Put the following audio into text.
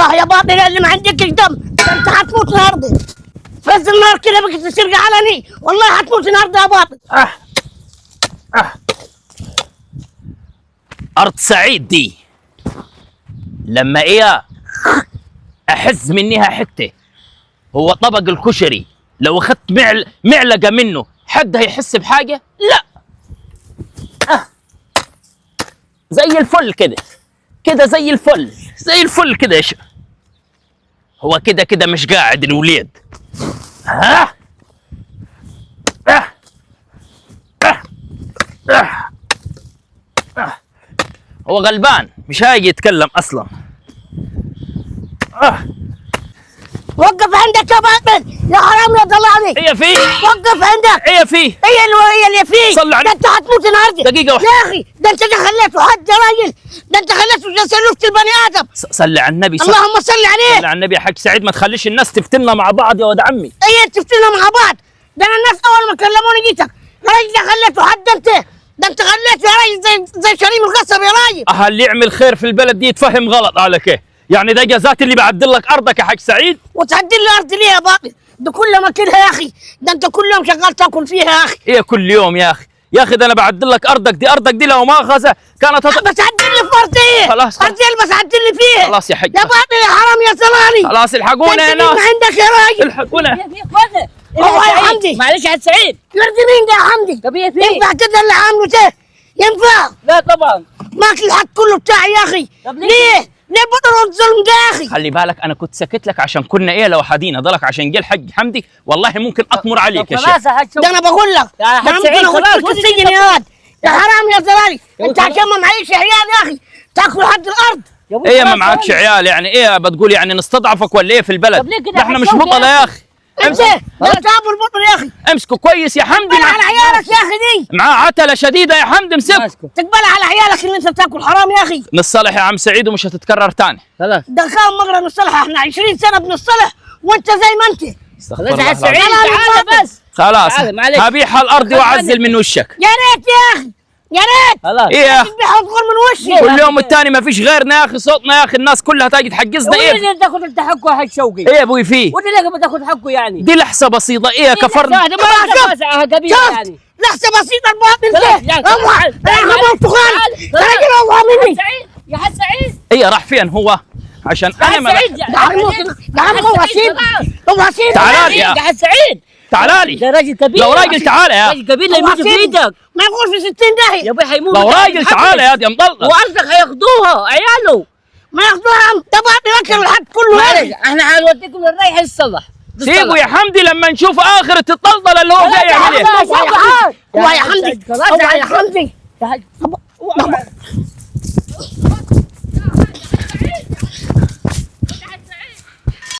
يا باطل اللي ما عندك دم، انت حتموت النهارده. فز النار كده بك تسرق علني، والله حتموت النهارده يا باطل. ارض سعيد دي لما ايه احز منها حته. هو طبق الكشري لو اخذت معلقه منه حد هيحس بحاجه؟ لا. زي الفل كده كده، زي الفل زي الفل كده يا شباب. هو كده كده مش قاعد الوليد. هو غلبان مش هاجي يتكلم اصلا. وقف عندك يا باطل يا حرام يا ضلالي. هي فيه وقف عندك. هي فيه هي اللي فيه. صلوا على ده انت حتموت النهارده دقيقة واحدة يا اخي. ده انت خليته حد يا راجل. ده انت خليته سلفت البني ادم. صلي على النبي. اللهم صل عليه. صلي على النبي يا حاج سعيد. ما تخليش الناس تفتنا مع بعض يا ولد عمي. ايه تفتنا مع بعض؟ ده انا الناس اول ما كلموني جيتك يا راجل. ده خليته حد انت. ده انت خليته يا راجل زي شريم القصب يا راجل. اللي يعمل خير في البلد دي يتفهم غلط عليك ايه؟ يعني ده جزات اللي بعدل لك ارضك يا حاج سعيد؟ وتعدل لي ارض ليه يا باطل؟ ده كل ما كلها يا اخي. ده انت كل يوم شغال تاكل فيها يا اخي. ايه كل يوم يا اخي؟ يا اخي ده انا بعدل لك ارضك دي. ارضك دي لو ما اخذها كانت بس عدل لي في ارضي. خلاص ارضي بس عدل لي فيها. خلاص يا حاج. يا باطل يا حرام يا زلالي. خلاص الحقونا يا انت مين ناس. عندك يا راجل؟ الحقونا. والله يا حمدي. معلش يا سعيد. يرضي مين ده يا حمدي؟ طب هي فين؟ ينفع كده اللي عامله ده؟ ينفع؟ لا طبعا. ماكل الحق كله بتاعي يا اخي. طب ليه؟ ليه بطل الظلم ده يا اخي؟ خلي بالك انا كنت ساكت لك عشان كنا ايه لو حدينا ضلك عشان جه الحاج حمدي والله ممكن اطمر عليك يا شيخ. خلاص يا حاج ده انا بقول لك. يا ده حاج انا ممكن سعيد اخش خلاص. في السجن يا واد. يا حرام يا زلالي. انت عشان ما معيش عيال يا اخي تاكل حد الارض. ايه ما معكش عيال يعني ايه بتقول يعني نستضعفك ولا ايه في البلد؟ طب ليه كده ده احنا مش حشوك يا بطلة يا اخي. انت ده تعب البطل يا اخي. امسكه كويس يا حمدي. تقبل على عيالك يا اخي دي. معاه عتلة شديدة يا حمدي. امسكه. تقبل على عيالك اللي انت بتاكل حرام يا اخي. نصلح يا عم سعيد ومش هتتكرر تاني. خلاص. ده كان مقرا نصلح. احنا 20 سنه بنصلح وانت زي ما انت. استغفر خلاص الله يا سعيد العظيم. تعال بس. خلاص تعال، معلش. هبيح الارض واعزل من وشك. يا ريت يا اخي يا ريت. خلاص. ايه يا تذبح وتغور من وشي. كل يوم الثاني ما فيش غيرنا يا اخي. صوتنا يا اخي الناس كلها تاجي تحجزنا. وين ايه اللي تاخذ انت حقه يا حاج شوقي؟ ايه يا ابوي فيه؟ وين اللي بتاخذ حقه يعني؟ دي لحظة بسيطة. ايه كفرنا. هذا ما قبيله يعني. شفت لحظه بسيطه الباطل خلاص، ده. يعني. الله انا برتقال. تعال. راجل الله مني. سعيد يا حاج سعيد. ايه راح فين هو؟ عشان يا انا حاج ما سعيد ده عم هو وسيم. هو وسيم. تعال يا حاج سعيد. تعالى ده لي. راجل كبير. لو راجل تعالى يا. راجل كبير لا يموت في ايدك. ما يقول في 60 داهيه. يا ابوي حيموت. لو راجل تعالى يا دي مضلل. وارضك هياخدوها عياله. ما ياخدوها. ده باطل اكل الحد كله يا اخي. احنا حنوديكم للريح يتصلح. سيبه يا حمدي لما نشوف اخرة الطلطلة اللي هو جاي يعمل ايه. هو يا حمدي. هو يا حمدي. تعال.